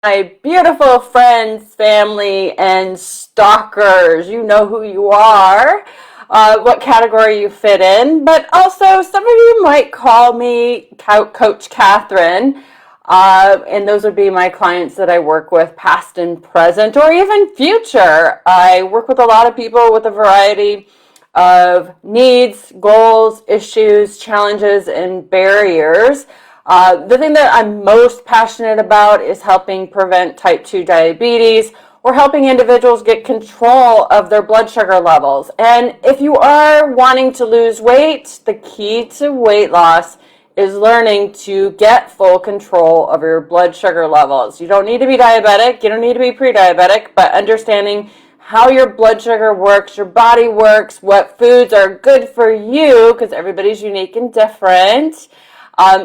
My beautiful friends, family, and stalkers. You know who you are, what category you fit in, but also some of you might call me Coach Catherine, and those would be my clients that I work with, past and present, or even future. I work with a lot of people with a variety of needs, goals, issues, challenges, and barriers. The thing that I'm most passionate about is helping prevent type 2 diabetes or helping individuals get control of their blood sugar levels. And if you are wanting to lose weight, the key to weight loss is learning to get full control of your blood sugar levels. You don't need to be diabetic, you don't need to be pre-diabetic, but understanding how your blood sugar works, your body works, what foods are good for you, because everybody's unique and different,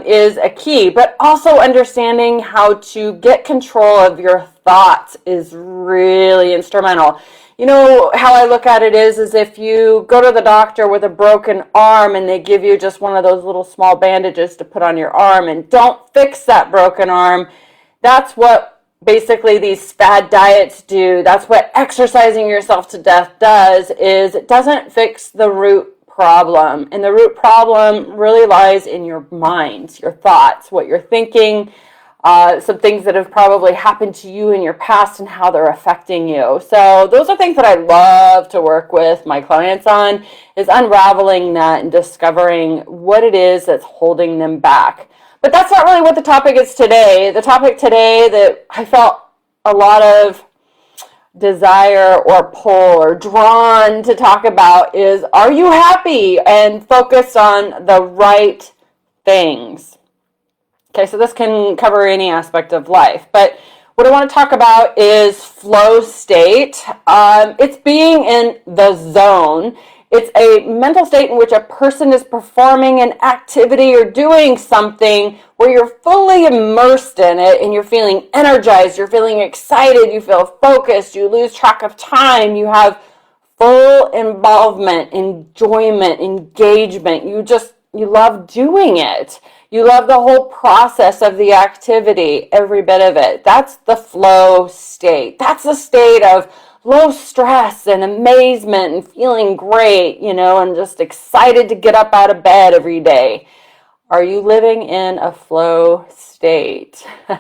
is a key. But also understanding how to get control of your thoughts is really instrumental. You know, how I look at it is if you go to the doctor with a broken arm and they give you just one of those little small bandages to put on your arm and don't fix that broken arm, that's what basically these fad diets do. That's what exercising yourself to death does, is it doesn't fix the root problem. And the root problem really lies in your mind, your thoughts, what you're thinking, some things that have probably happened to you in your past and how they're affecting you. So those are things that I love to work with my clients on, is unraveling that and discovering what it is that's holding them back. But that's not really what the topic is today. The topic today that I felt a lot of desire or pull or drawn to talk about is, are you happy and focused on the right things? Okay, so this can cover any aspect of life, but what I want to talk about is flow state. It's being in the zone. It's a mental state in which a person is performing an activity or doing something where you're fully immersed in it and you're feeling energized, you're feeling excited, you feel focused, you lose track of time, you have full involvement, enjoyment, engagement. You love doing it. You love the whole process of the activity, every bit of it. That's the flow state. That's the state of low stress and amazement and feeling great, and just excited to get up out of bed every day. Are you living in a flow state? I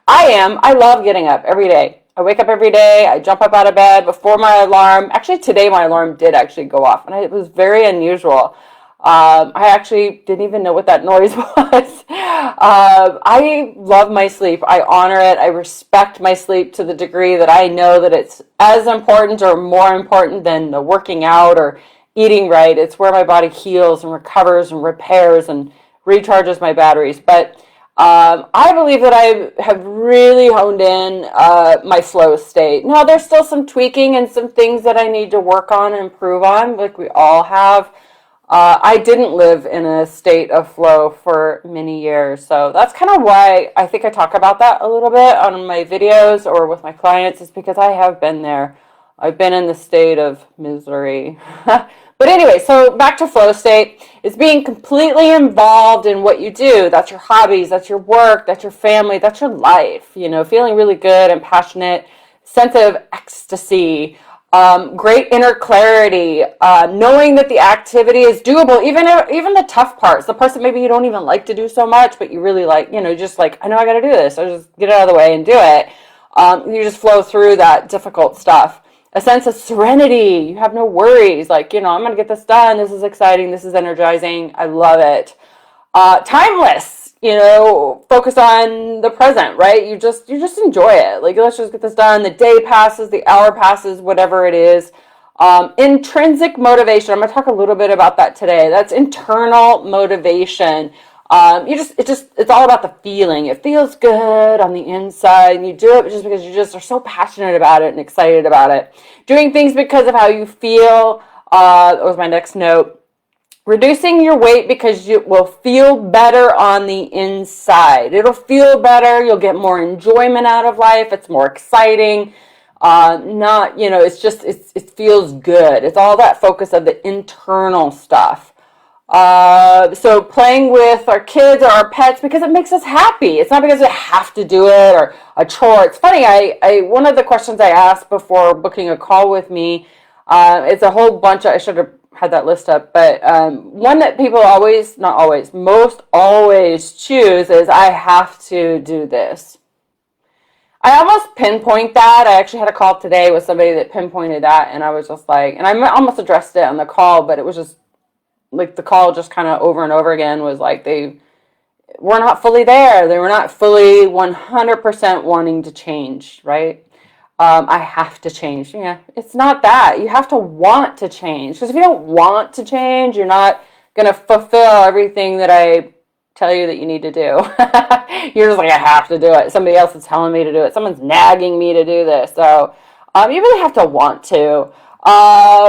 am. I love getting up every day. I wake up every day. I jump up out of bed before my alarm. Actually, today my alarm did actually go off, and it was very unusual. I actually didn't even know what that noise was. I love my sleep. I honor it. I respect my sleep to the degree that I know that it's as important or more important than the working out or eating right. It's where my body heals and recovers and repairs and recharges my batteries. But I believe that I have really honed in my flow state. Now, there's still some tweaking and some things that I need to work on and improve on, like we all have. I didn't live in a state of flow for many years, so that's kind of why I think I talk about that a little bit on my videos or with my clients, is because I have been there. I've been in the state of misery. But anyway, so back to flow state. It's being completely involved in what you do. That's your hobbies, that's your work, that's your family, that's your life. Feeling really good and passionate, sense of ecstasy, great inner clarity, knowing that the activity is doable, even the tough parts, the parts that maybe you don't even like to do so much, but you really like, just like, I know I got to do this. I'll just get it out of the way and do it. You just flow through that difficult stuff. A sense of serenity. You have no worries. Like, I'm going to get this done. This is exciting. This is energizing. I love it. Timeless. Focus on the present, right? You just enjoy it. Like, let's just get this done. The day passes, the hour passes, whatever it is. Intrinsic motivation. I'm going to talk a little bit about that today. That's internal motivation. It's all about the feeling. It feels good on the inside, and you do it just because you just are so passionate about it and excited about it. Doing things because of how you feel. That was my next note. Reducing your weight because you will feel better on the inside. It'll feel better. You'll get more enjoyment out of life. It's more exciting. It feels good. It's all that focus of the internal stuff. So playing with our kids or our pets because it makes us happy. It's not because we have to do it or a chore. It's funny. One of the questions I asked before booking a call with me, it's a whole bunch of, I should have had that list up, but one that people always, not always, most always choose is I have to do this. I almost pinpoint that. I actually had a call today with somebody that pinpointed that, and I was just like, and I almost addressed it on the call, but it was just like the call just kind of over and over again was like they were not fully there. They were not fully 100% wanting to change, right? I have to change. Yeah, it's not that. You have to want to change. Because if you don't want to change, you're not going to fulfill everything that I tell you that you need to do. You're just like, I have to do it. Somebody else is telling me to do it. Someone's nagging me to do this. So you really have to want to.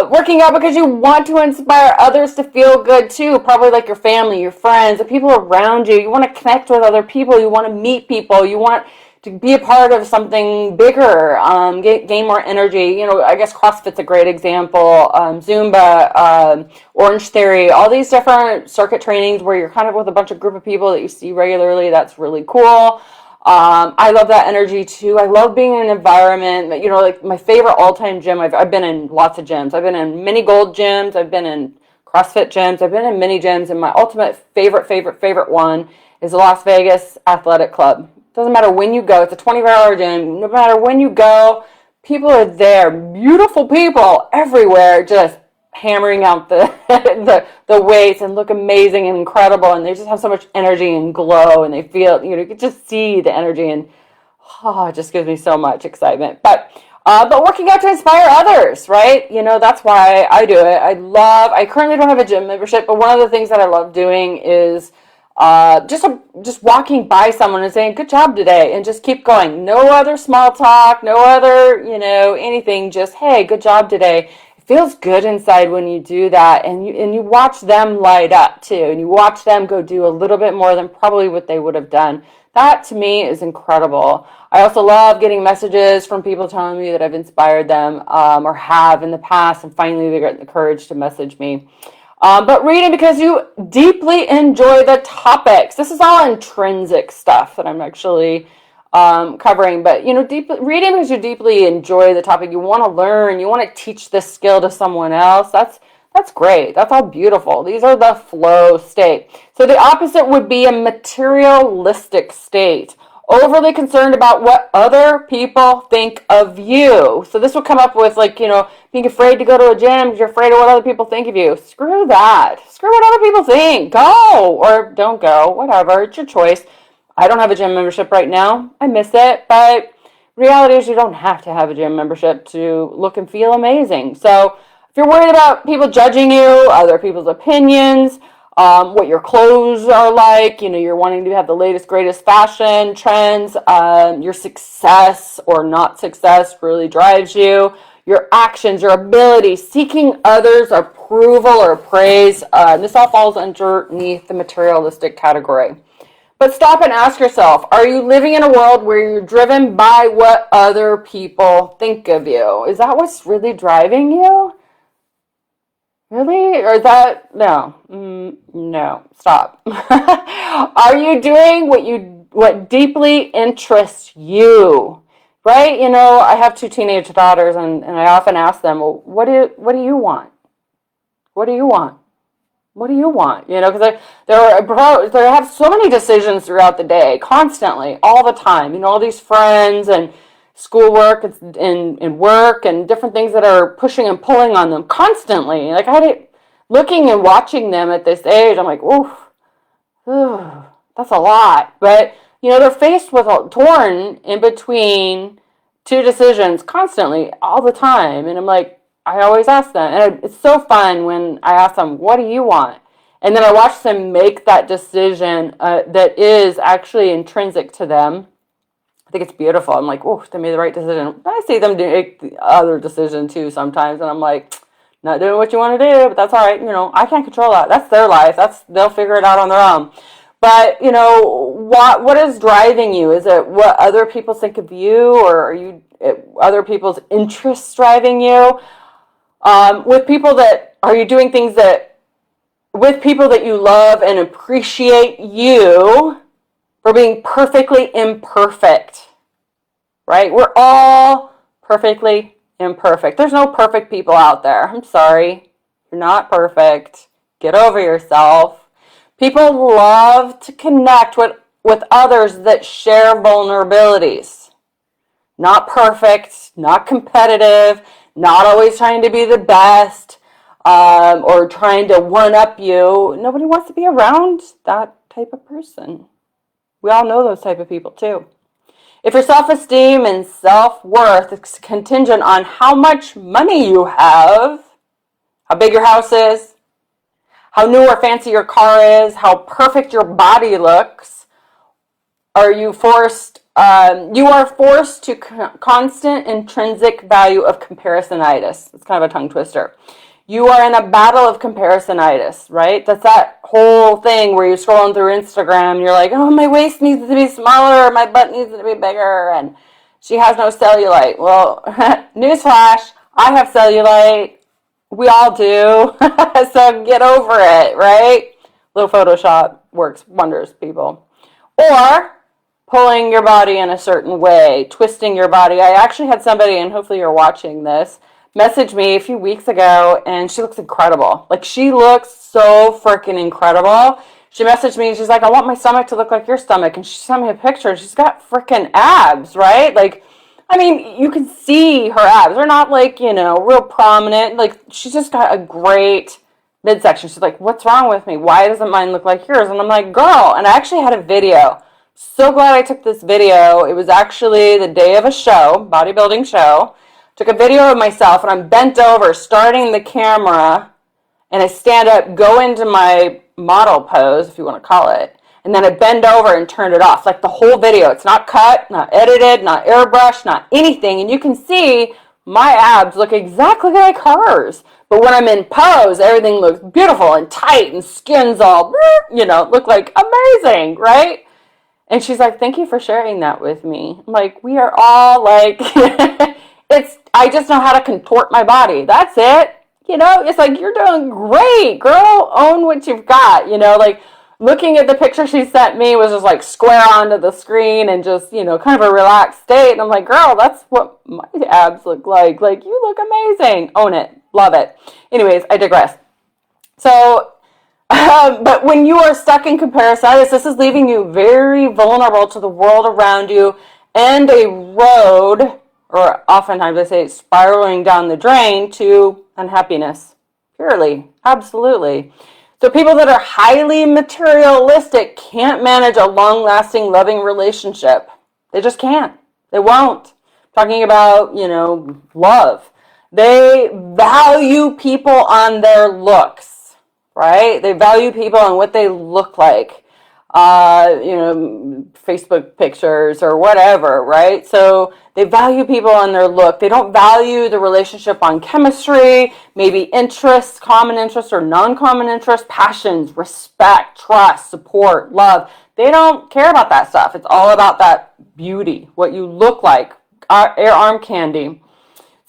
Working out because you want to inspire others to feel good too. Probably like your family, your friends, the people around you. You want to connect with other people. You want to meet people. You want to be a part of something bigger, gain more energy. I guess CrossFit's a great example. Zumba, Orange Theory, all these different circuit trainings where you're kind of with a bunch of group of people that you see regularly. That's really cool. I love that energy too. I love being in an environment that, like my favorite all-time gym. I've been in lots of gyms. I've been in mini gold gyms. I've been in CrossFit gyms. I've been in mini gyms. And my ultimate favorite one is the Las Vegas Athletic Club. Doesn't matter when you go. It's a 24-hour gym. No matter when you go, people are there. Beautiful people everywhere, just hammering out the the weights and look amazing and incredible, and they just have so much energy and glow, and they feel, you can just see the energy, and it just gives me so much excitement. But working out to inspire others, right? That's why I do it. I currently don't have a gym membership, but one of the things that I love doing is just walking by someone and saying, good job today, and just keep going. No other small talk, no other, anything, just, hey, good job today. It feels good inside when you do that, and you watch them light up too, and you watch them go do a little bit more than probably what they would have done. That to me is incredible. I also love getting messages from people telling me that I've inspired them or have in the past, and finally they get the courage to message me. But reading because you deeply enjoy the topics. This is all intrinsic stuff that I'm actually covering. But, reading because you deeply enjoy the topic. You want to learn. You want to teach this skill to someone else. That's great. That's all beautiful. These are the flow state. So the opposite would be a materialistic state. Overly concerned about what other people think of you. So this will come up with being afraid to go to a gym because you're afraid of what other people think of you. Screw that. Screw what other people think. Go or don't go. Whatever. It's your choice. I don't have a gym membership right now. I miss it. But reality is you don't have to have a gym membership to look and feel amazing. So if you're worried about people judging you, other people's opinions, what your clothes are like, you're wanting to have the latest, greatest fashion trends, your success or not success really drives you, your actions, your ability, seeking others' approval or praise. This all falls underneath the materialistic category. But stop and ask yourself, are you living in a world where you're driven by what other people think of you? Is that what's really driving you? Really? Or is that, no, no, stop. Are you doing what deeply interests you? Right? I have two teenage daughters, and I often ask them, well, what do you want? What do you want? What do you want? Because they have so many decisions throughout the day, constantly, all the time. All these friends and schoolwork and work and different things that are pushing and pulling on them constantly. Looking and watching them at this age, I'm like, oof, that's a lot. But, they're faced with torn in between two decisions constantly, all the time. And I'm like, I always ask them, and it's so fun when I ask them, what do you want? And then I watch them make that decision that is actually intrinsic to them. I think it's beautiful. I'm like, oh, they made the right decision. I see them make the other decision too sometimes, and I'm like, not doing what you want to do, but that's all right. I can't control that. That's their life. They'll figure it out on their own. But what is driving you? Is it what other people think of you, or are you other people's interests driving you? With people are you doing things that with people that you love and appreciate you for being perfectly imperfect, right? We're all perfectly imperfect. There's no perfect people out there. I'm sorry. You're not perfect. Get over yourself. People love to connect with others that share vulnerabilities. Not perfect, not competitive, not always trying to be the best, or trying to one-up you. Nobody wants to be around that type of person. We all know those type of people too. If your self-esteem and self-worth is contingent on how much money you have, how big your house is, how new or fancy your car is, how perfect your body looks, you are forced to constant intrinsic value of comparisonitis. It's kind of a tongue twister. You are in a battle of comparisonitis, right? That's that whole thing where you're scrolling through Instagram and you're like, oh, my waist needs to be smaller, my butt needs to be bigger, and she has no cellulite. Well, newsflash, I have cellulite. We all do. So get over it, right? Little Photoshop works wonders, people. Or pulling your body in a certain way, twisting your body. I actually had somebody, and hopefully you're watching this, message me a few weeks ago, and she looks incredible. Like, she looks so freaking incredible. She messaged me, and she's like, I want my stomach to look like your stomach. And she sent me a picture, and she's got freaking abs, right? Like, I mean, you can see her abs. They're not, like, you know, real prominent. Like, she's just got a great midsection. She's like, what's wrong with me? Why doesn't mine look like yours? And I'm like, girl. And I actually had a video. So glad I took this video. It was actually the day of a show, bodybuilding show. Took a video of myself, and I'm bent over, starting the camera, and I stand up, go into my model pose, if you want to call it, and then I bend over and turn it off. Like the whole video. It's not cut, not edited, not airbrushed, not anything. And you can see my abs look exactly like hers. But when I'm in pose, everything looks beautiful and tight, and skin's all, you know, look like amazing, right? And she's like, thank you for sharing that with me. I'm like, we are all like, I just know how to contort my body. That's it. You know, it's like, you're doing great, girl. Own what you've got. You know, like looking at the picture she sent me was just like square onto the screen and just, you know, kind of a relaxed state. And I'm like, girl, that's what my abs look like. Like, you look amazing. Own it. Love it. Anyways, I digress. So, but when you are stuck in comparisonitis, this is leaving you very vulnerable to the world around you and a road, or oftentimes I say spiraling down the drain, to unhappiness. Purely. Absolutely. So people that are highly materialistic can't manage a long-lasting, loving relationship. They just can't. They won't. Talking about, you know, love. They value people on their looks, right? They value people on what they look like. You know, Facebook pictures or whatever, right? So they value people on their look. They don't value the relationship on chemistry, maybe interests, common interests or non-common interests, passions, respect, trust, support, love. They don't care about that stuff. It's all about that beauty, what you look like, arm candy.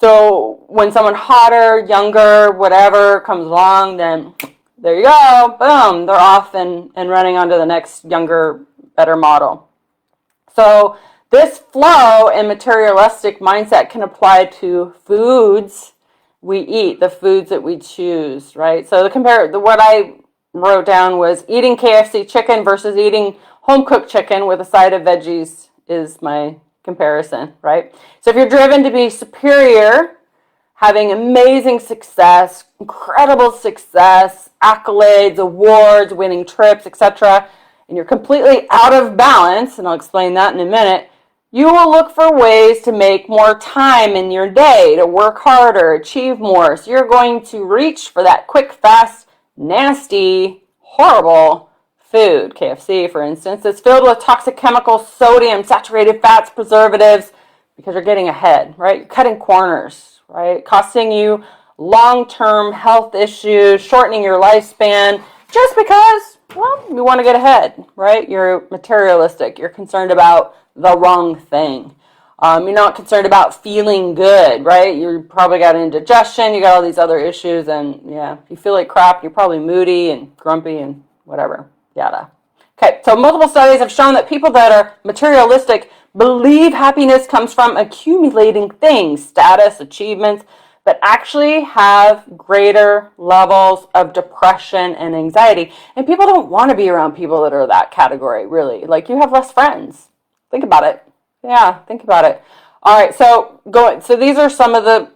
So when someone hotter, younger, whatever comes along, then there you go, boom, they're off and running on to the next younger, better model. So this flow and materialistic mindset can apply to foods we eat, the foods that we choose, right? So what I wrote down was eating KFC chicken versus eating home-cooked chicken with a side of veggies is my comparison, right? So if you're driven to be superior, having amazing success, incredible success, accolades, awards, winning trips, etc., and you're completely out of balance, and I'll explain that in a minute, you will look for ways to make more time in your day, to work harder, achieve more. So you're going to reach for that quick, fast, nasty, horrible food. KFC, for instance, is filled with toxic chemicals, sodium, saturated fats, preservatives, because you're getting ahead, right? You're cutting corners, right? Costing you long-term health issues, shortening your lifespan, just because, well, you want to get ahead, right? You're materialistic. You're concerned about the wrong thing. You're not concerned about feeling good, right? You probably got indigestion, you got all these other issues, and yeah, if you feel like crap, you're probably moody and grumpy and whatever, yada. Okay, so multiple studies have shown that people that are materialistic believe happiness comes from accumulating things, status, achievements, but actually have greater levels of depression and anxiety. And people don't want to be around people that are that category, really. Like, you have less friends. Think about it. Yeah, think about it. All right, so these are some of the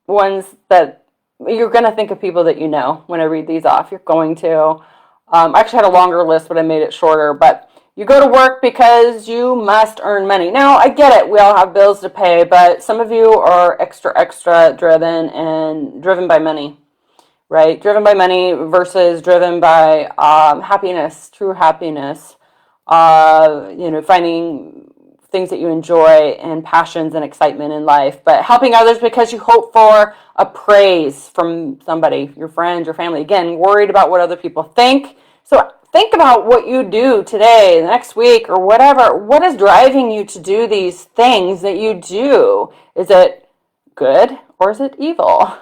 ones that you're going to think of people that you know when I read these off. You're going to. I actually had a longer list, but I made it shorter. But you go to work because you must earn money. Now, I get it. We all have bills to pay, but some of you are extra driven and driven by money, right? Driven by money versus driven by happiness, true happiness. Finding things that you enjoy and passions and excitement in life, but helping others because you hope for a praise from somebody, your friends, your family. Again, worried about what other people think. So think about what you do today, next week, or whatever. What is driving you to do these things that you do? Is it good or is it evil?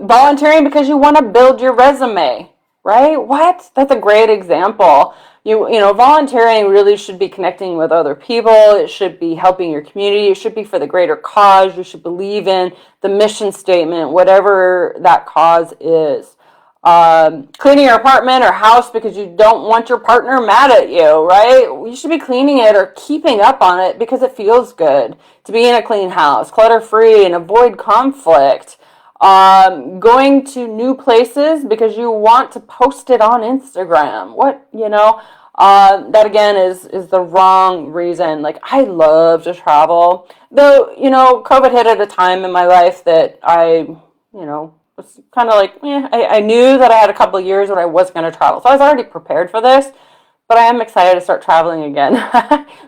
Volunteering because you want to build your resume, right? What? That's a great example. Volunteering really should be connecting with other people. It should be helping your community. It should be for the greater cause. You should believe in the mission statement, whatever that cause is. Cleaning your apartment or house because you don't want your partner mad at you, right? You should be cleaning it or keeping up on it because it feels good to be in a clean house, clutter-free, and avoid conflict. Going to new places because you want to post it on Instagram. That again is the wrong reason. Like, I love to travel. Though, COVID hit at a time in my life that I, was kind of like, I knew that I had a couple of years where I was going to travel. So I was already prepared for this, but I am excited to start traveling again.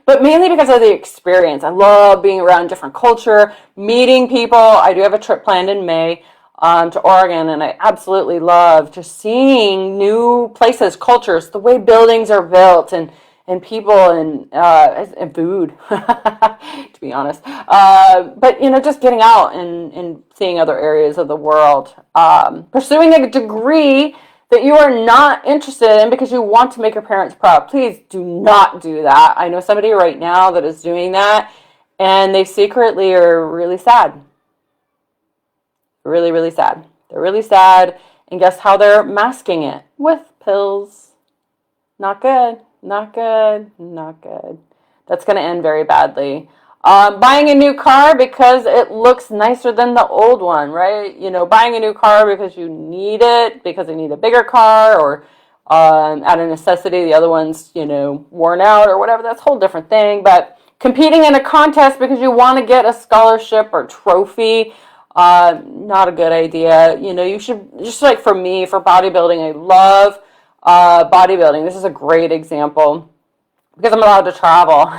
But mainly because of the experience. I love being around different culture, meeting people. I do have a trip planned in May to Oregon, and I absolutely love just seeing new places, cultures, the way buildings are built, and people and food, to be honest. But just getting out and seeing other areas of the world. Pursuing a degree that you are not interested in because you want to make your parents proud. Please do not do that. I know somebody right now that is doing that, and they secretly are really sad. Really, really sad. They're really sad, and guess how they're masking it? With pills. Not good. Not good. Not good. That's going to end very badly. Buying a new car because it looks nicer than the old one, right? Buying a new car because you need it, because you need a bigger car, or out of necessity, the other one's, worn out or whatever. That's a whole different thing. But competing in a contest because you want to get a scholarship or trophy, not a good idea. You should, just like for me, for bodybuilding, I love bodybuilding. This is a great example because I'm allowed to travel.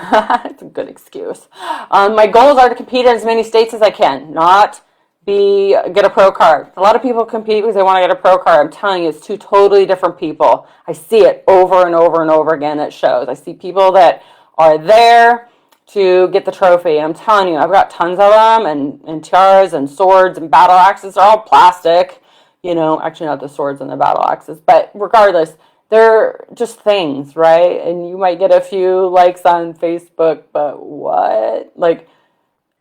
It's a good excuse. My goals are to compete in as many states as I can, not get a pro card. A lot of people compete because they want to get a pro card. I'm telling you, it's two totally different people. I see it over and over and over again at shows. I see people that are there to get the trophy. And I'm telling you, I've got tons of them, and tiaras and swords and battle axes. They're all plastic. Actually not the swords and the battle axes, but regardless, they're just things, right? And you might get a few likes on Facebook, but what? Like,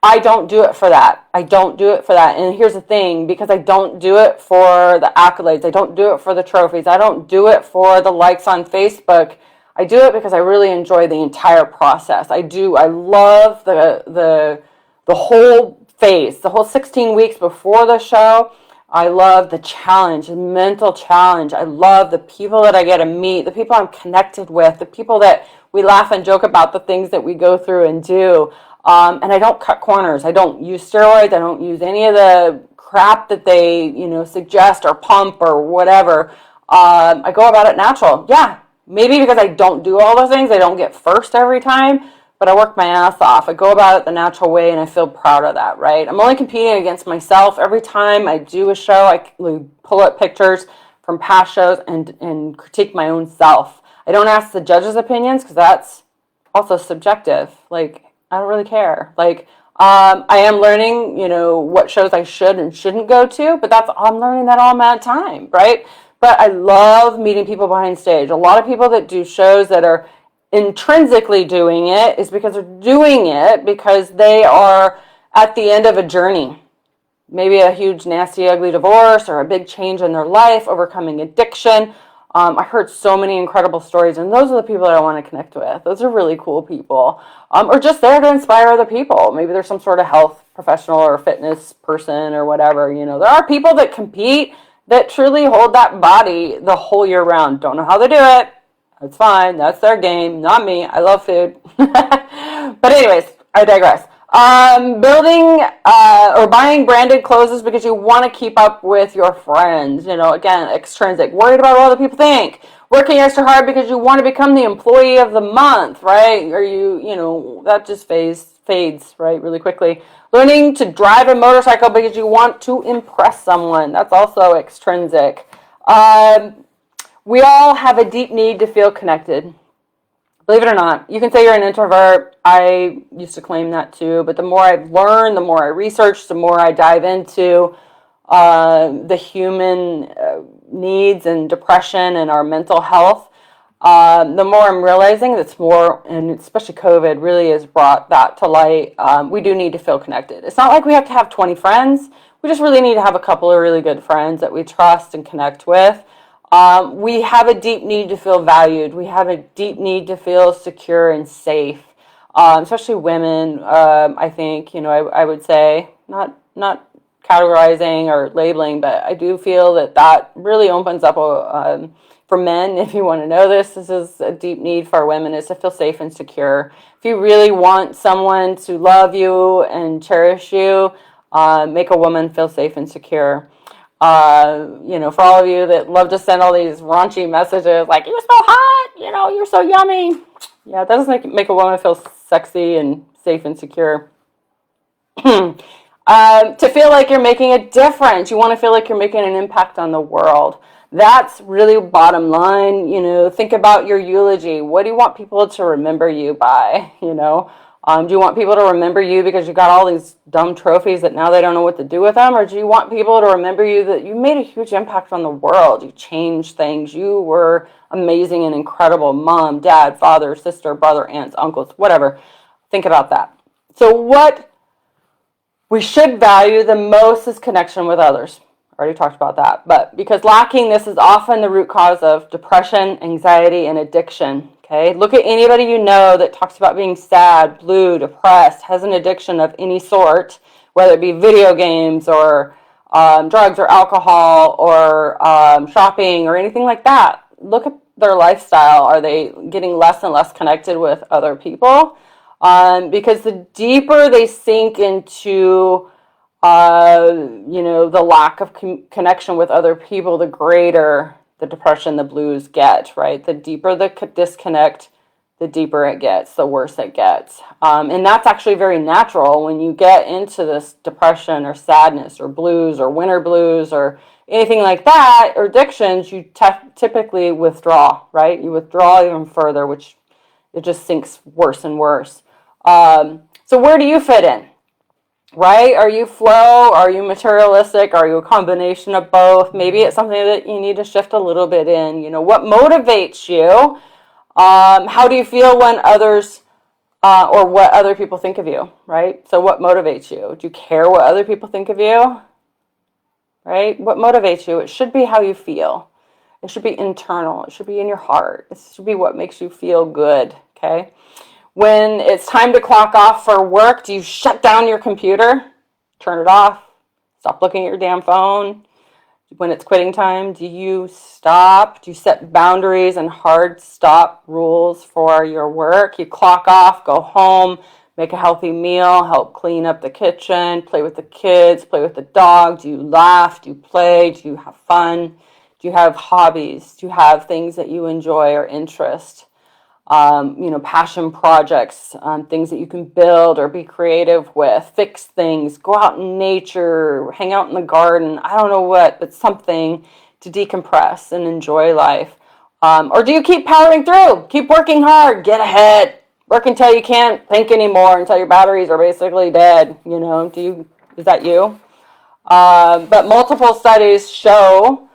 I don't do it for that. I don't do it for that. And here's the thing, because I don't do it for the accolades. I don't do it for the trophies. I don't do it for the likes on Facebook. I do it because I really enjoy the entire process. I do. I love the whole phase, the whole 16 weeks before the show. I love the challenge, the mental challenge. I love the people that I get to meet, the people I'm connected with, the people that we laugh and joke about the things that we go through and do. And I don't cut corners. I don't use steroids. I don't use any of the crap that they, suggest or pump or whatever. I go about it natural. Yeah, maybe because I don't do all those things, I don't get first every time, but I work my ass off. I go about it the natural way, and I feel proud of that, right? I'm only competing against myself. Every time I do a show, I pull up pictures from past shows and critique my own self. I don't ask the judges' opinions because that's also subjective. Like, I don't really care. Like, I am learning, what shows I should and shouldn't go to, but I'm learning that all I'm at time, right? But I love meeting people behind stage. A lot of people that do shows that are intrinsically doing it is because they're doing it because they are at the end of a journey. Maybe a huge, nasty, ugly divorce or a big change in their life, overcoming addiction. I heard so many incredible stories, and those are the people that I want to connect with. Those are really cool people, or just there to inspire other people. Maybe there's some sort of health professional or fitness person or whatever. There are people that compete that truly hold that body the whole year round. Don't know how they do it. That's fine. That's their game, not me. I love food. But anyways, I digress. Building or buying branded clothes is because you want to keep up with your friends. Again, extrinsic. Worried about what other people think. Working extra hard because you want to become the employee of the month, right? Or that just fades, right, really quickly. Learning to drive a motorcycle because you want to impress someone. That's also extrinsic. We all have a deep need to feel connected. Believe it or not, you can say you're an introvert. I used to claim that too, but the more I've learned, the more I research, the more I dive into the human needs and depression and our mental health, the more I'm realizing that's more, and especially COVID really has brought that to light. We do need to feel connected. It's not like we have to have 20 friends. We just really need to have a couple of really good friends that we trust and connect with. We have a deep need to feel valued. We have a deep need to feel secure and safe, especially women. I think, I would say, not categorizing or labeling, but I do feel that really opens up for men. If you want to know this is a deep need for women, is to feel safe and secure. If you really want someone to love you and cherish you, make a woman feel safe and secure. For all of you that love to send all these raunchy messages like, you're so hot, you're so yummy. Yeah, that doesn't make a woman feel sexy and safe and secure. To feel like you're making a difference. You want to feel like you're making an impact on the world. That's really bottom line. Think about your eulogy. What do you want people to remember you by? Do you want people to remember you because you got all these dumb trophies that now they don't know what to do with them? Or do you want people to remember you that you made a huge impact on the world? You changed things. You were amazing and incredible mom, dad, father, sister, brother, aunts, uncles, whatever. Think about that. So what we should value the most is connection with others. I already talked about that. But because lacking this is often the root cause of depression, anxiety, and addiction. Okay, look at anybody you know that talks about being sad, blue, depressed, has an addiction of any sort, whether it be video games or drugs or alcohol or shopping or anything like that. Look at their lifestyle. Are they getting less and less connected with other people? Because the deeper they sink into the lack of connection with other people, the greater the depression, the blues get, right? The deeper the disconnect, the deeper it gets, the worse it gets. And that's actually very natural when you get into this depression or sadness or blues or winter blues or anything like that, or addictions, you typically withdraw, right? You withdraw even further, which it just sinks worse and worse. So where do you fit in? Right? Are you flow? Are you materialistic? Are you a combination of both? Maybe it's something that you need to shift a little bit in. What motivates you? How do you feel when others or what other people think of you? Right? So what motivates you? Do you care what other people think of you? Right? What motivates you? It should be how you feel. It should be internal. It should be in your heart. It should be what makes you feel good. Okay? When it's time to clock off for work, do you shut down your computer? Turn it off? Stop looking at your damn phone? When it's quitting time, do you stop? Do you set boundaries and hard stop rules for your work? You clock off, go home, make a healthy meal, help clean up the kitchen, play with the kids, play with the dog. Do you laugh? Do you play? Do you have fun? Do you have hobbies? Do you have things that you enjoy or interest? Passion projects, things that you can build or be creative with, fix things, go out in nature, hang out in the garden, I don't know what, but something to decompress and enjoy life. Or do you keep powering through, keep working hard, get ahead, work until you can't think anymore, until your batteries are basically dead. Is that you? But multiple studies show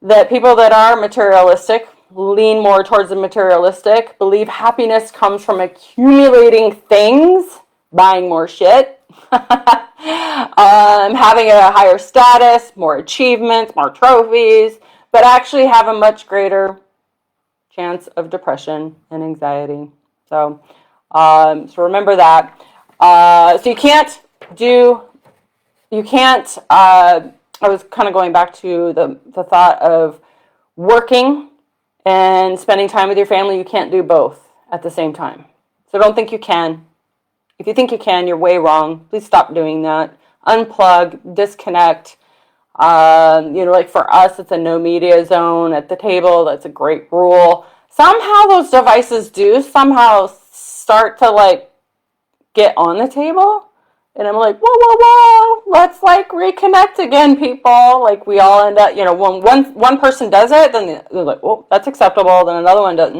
that people that are materialistic lean more towards the materialistic, believe happiness comes from accumulating things, buying more shit, having a higher status, more achievements, more trophies, but actually have a much greater chance of depression and anxiety. So remember that. So I was kind of going back to the thought of working and spending time with your family. You can't do both at the same time. So don't think you can. If you think you can, you're way wrong. Please stop doing that. Unplug, disconnect. Like for us, it's a no media zone at the table. That's a great rule. Somehow those devices do somehow start to like get on the table. And I'm like, whoa, let's like reconnect again, people. Like we all end up, when one person does it, then they're like, well, that's acceptable. Then another one does.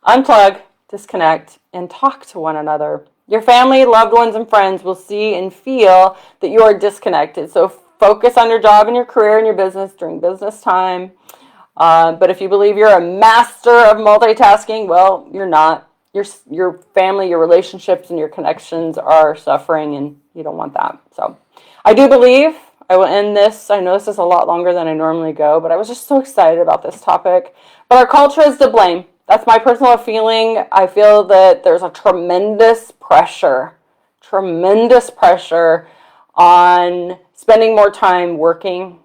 Unplug, disconnect, and talk to one another. Your family, loved ones, and friends will see and feel that you are disconnected. So focus on your job and your career and your business during business time. But if you believe you're a master of multitasking, well, you're not. Your family, your relationships, and your connections are suffering, and you don't want that. So I do believe, I will end this. I know this is a lot longer than I normally go, but I was just so excited about this topic. But our culture is to blame. That's my personal feeling. I feel that there's a tremendous pressure on spending more time working,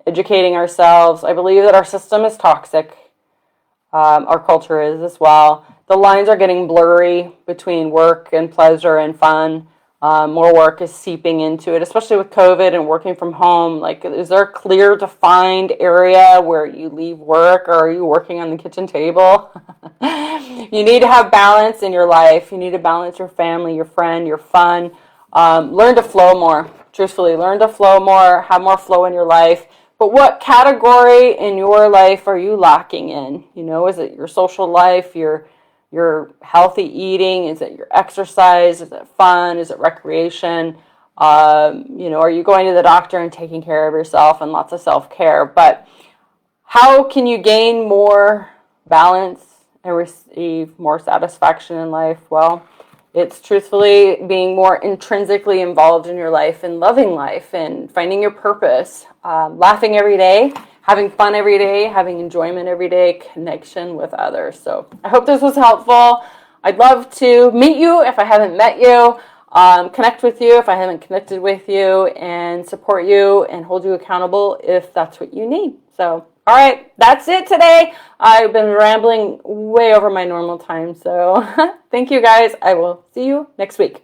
educating ourselves. I believe that our system is toxic. Our culture is as well. The lines are getting blurry between work and pleasure and fun. More work is seeping into it, especially with COVID and working from home. Like, is there a clear, defined area where you leave work, or are you working on the kitchen table? You need to have balance in your life. You need to balance your family, your friend, your fun. Learn to flow more. Truthfully, learn to flow more, have more flow in your life. But what category in your life are you lacking in? Is it your social life, your healthy eating? Is it your exercise? Is it fun? Is it recreation? Are you going to the doctor and taking care of yourself and lots of self-care? But how can you gain more balance and receive more satisfaction in life? Well, it's truthfully being more intrinsically involved in your life and loving life and finding your purpose, laughing every day, having fun every day, having enjoyment every day, connection with others. So I hope this was helpful. I'd love to meet you if I haven't met you, connect with you if I haven't connected with you, and support you and hold you accountable if that's what you need. So, all right, that's it today. I've been rambling way over my normal time. So thank you guys. I will see you next week.